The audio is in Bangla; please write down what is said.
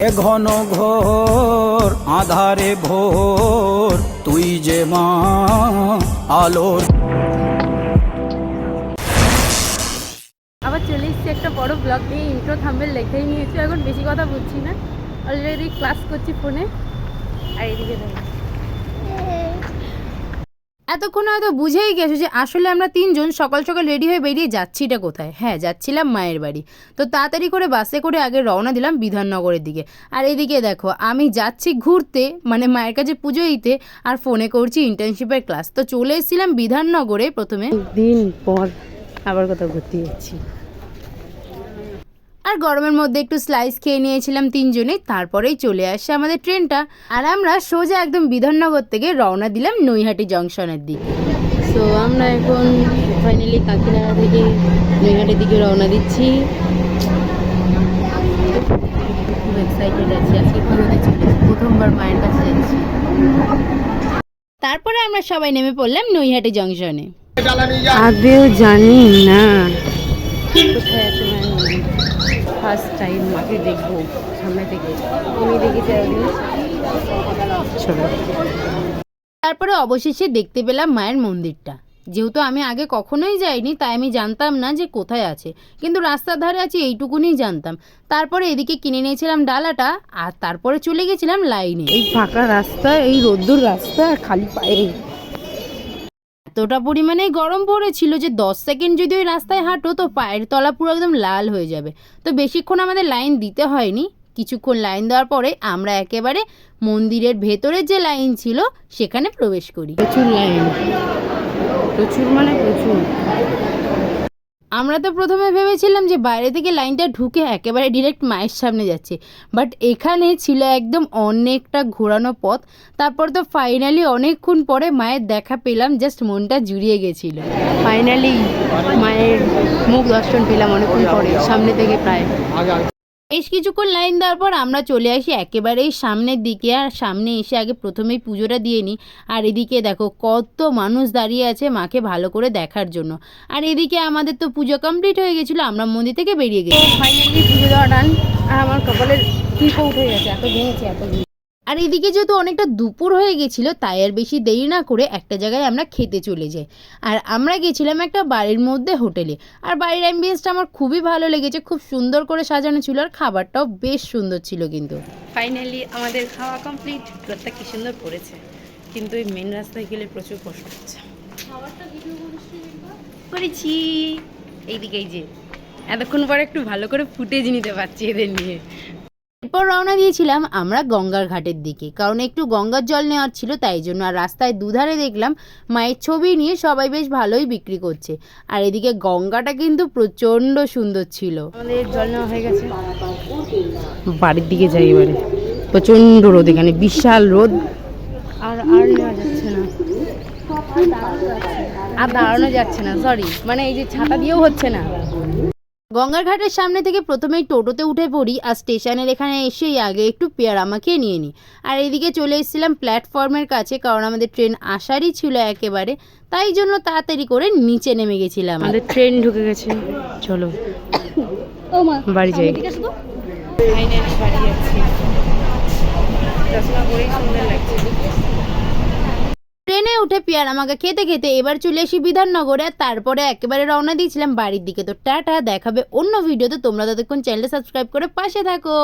ঘন ঘোর আধারে ভোর তুই যে মা আলোর। আবার চলে এসেছি একটা বড় ব্লগ নিয়ে, ইন্ট্রো থাম্বনেল লেখেই নিয়েছি। এখন বেশি কথা বলছি না, অলরেডি ক্লাস করছি ফোনে। আর এদিকে দেখো, এতক্ষণ হয়তো বুঝেই গেছো যে আসলে আমরা তিনজন সকাল সকাল রেডি হয়ে বেরিয়ে যাচ্ছিটা কোথায়। হ্যাঁ, যাচ্ছিলাম মায়ের বাড়ি। তো তাড়াতাড়ি করে বাসে করে আগে রওনা দিলাম বিধাননগরের দিকে। আর এদিকে দেখো, আমি যাচ্ছি ঘুরতে, মানে মায়ের কাছে পুজো দিতে, আর ফোনে করছি ইন্টার্নশিপের ক্লাস। তো চলে এসেছিলাম বিধাননগরে প্রথমে, দিন পর আবার কোথাও ঘুরতে যাচ্ছি। আর গরমের মধ্যে একটু স্লাইস খেয়ে নিয়েছিলাম তিনজনেই। তারপরেই চলে আসছে আমাদের ট্রেনটা, আর আমরা সোজা একদম বিধাননগর থেকে রওনা দিলাম নৈহাটি জংশনের দিকে। সো আমরা এখন ফাইনালি কাকিনাড়া থেকে নৈহাটির দিকে রওনা দিচ্ছি। খুব এক্সাইটেড আছি, আজকে পুরোতে চলে প্রথমবার মায়ের কাছে যাচ্ছি। তারপরে আমরা সবাই নেমে পড়লাম নৈহাটি জংশনে। আদেও জানি না কোথায় আছে মায়ের মন্দির। ফার্স্ট টাইম মাকে দেখবো সামনে থেকে, আমি দেখেছি চলো। তারপরে অবশেষে দেখতে পেলাম মায়ের মন্দিরটা। যেহেতু আমি আগে কখনোই যাইনি, তাই আমি জানতাম না যে কোথায় আছে, কিন্তু রাস্তার ধারে আছে এইটুকুনি জানতাম। তারপরে এদিকে কিনে নিয়েছিলাম ডালাটা, আর তারপরে চলে গেছিলাম লাইনে। এই ফাঁকা রাস্তা, এই রোদ্দুর রাস্তা, আর খালি পায়ে এতটা পরিমাণে গরম পড়েছিল যে 10 সেকেন্ড যদি ওই রাস্তায় হাঁটো তো পায়ের তলা পুরো একদম লাল হয়ে যাবে। তো বেশিক্ষণ আমাদের লাইন দিতে হয়নি, কিছুক্ষণ লাইন দেওয়ার পরে আমরা একেবারে মন্দিরের ভেতরের যে লাইন ছিল সেখানে প্রবেশ করি। প্রচুর লাইন, প্রচুর মানে প্রচুর। আমরা তো প্রথমে ভেবেছিলাম যে বাইরে থেকে লাইনটা ঢুকে একেবারে ডিরেক্ট মায়ের সামনে যাচ্ছে, বাট এখানে ছিল একদম অনেকটা ঘোরানো পথ। তারপর তো ফাইনালি অনেকক্ষণ পরে মায়ের দেখা পেলাম, জাস্ট মনটা জুড়িয়ে গেছিল। ফাইনালি মায়ের মুখ দর্শন পেলাম অনেকক্ষণ পরে সামনে থেকে প্রায়। বেশ কিছুক্ষণ লাইন দেওয়ার পর আমরা চলে আসি একেবারেই সামনের দিকে, আর সামনে এসে আগে প্রথমেই পুজোটা দিয়ে নিই। আর এদিকে দেখো কত মানুষ দাঁড়িয়ে আছে মাকে ভালো করে দেখার জন্য। আর এদিকে আমাদের তো পুজো কমপ্লিট হয়ে গেছিলো, আমরা মন্দির থেকে বেরিয়ে গেছি। ফাইনালি পুজো দেওয়া ডান, আর আমার কপালের টিপও উঠে গেছে, এত ভেঙেছে এত। আর এদিকে যেহেতু অনেকটা দুপুর হয়ে গেছিলো, তাই আর বেশি দেরি না করে একটা জায়গায় আমরা খেতে চলে যাই। আর আমরা গেছিলাম একটা বাড়ির মধ্যে হোটেলে। আর বাড়ির অ্যাম্বিয়েন্সটা আমার খুবই ভালো লেগেছে, খুব সুন্দর করে সাজানো ছিল, আর খাবারটাও বেশ সুন্দর ছিল। কিন্তু ফাইনালি আমাদের খাওয়া কমপ্লিট। রোদটা কি সুন্দর পড়েছে, কিন্তু এই মেন রাস্তায় গেলে প্রচুর কষ্ট হচ্ছে। করেছি এইদিকেই যে এতক্ষণ পরে একটু ভালো করে ফুটেজ নিতে পারছি এদের নিয়ে। এরপর রওনা দিয়েছিলাম আমরা গঙ্গার ঘাটের দিকে, কারণ একটু গঙ্গার জল নেওয়ার ছিল, তাই জন্য। আর রাস্তায় দুধারে দেখলাম মায়ের ছবি নিয়ে সবাই বেশ ভালোই বিক্রি করছে। আর এদিকে গঙ্গাটা কিন্তু প্রচণ্ড সুন্দর ছিল। আমাদের জল নেওয়া হয়ে গেছে, বাড়ির দিকে যাই এবারে। প্রচণ্ড রোদ, এখানে বিশাল রোদ, আর নেওয়া যাচ্ছে না, আর দাঁড়ানো যাচ্ছে না, সরি, মানে এই যে ছাতা দিয়েও হচ্ছে না। গঙ্গার ঘাটের সামনে থেকে প্রথমেই টোটোতে উঠে পড়ি, আর স্টেশনের এখানে এসেই আগে একটু পেয়ারা মাখিয়ে নিয়ে নিই। আর এদিকে চলে এসেছিলাম প্ল্যাটফর্মের কাছে, কারণ আমাদের ট্রেন আসারই ছিল একেবারে, তাই জন্য তাড়াতাড়ি করে নিচে নেমে গেছিলাম। আমাদের ট্রেন ঢুকে গেছে, চলো বাড়ি যাই। ফাইনালি বাড়ি যাচ্ছি, চশমা পরেই সুন্দর লাগছে। ট্রেনে উঠে পেয়ারা মাখা খেতে খেতে এবার চলে আসি বিধাননগরে, আর তারপরে একেবারে রওনা দিয়েছিলাম বাড়ির দিকে। তো টাটা, দেখাবে অন্য ভিডিওতে। তোমরা ততক্ষণ চ্যানেলটা সাবস্ক্রাইব করে পাশে থাকো।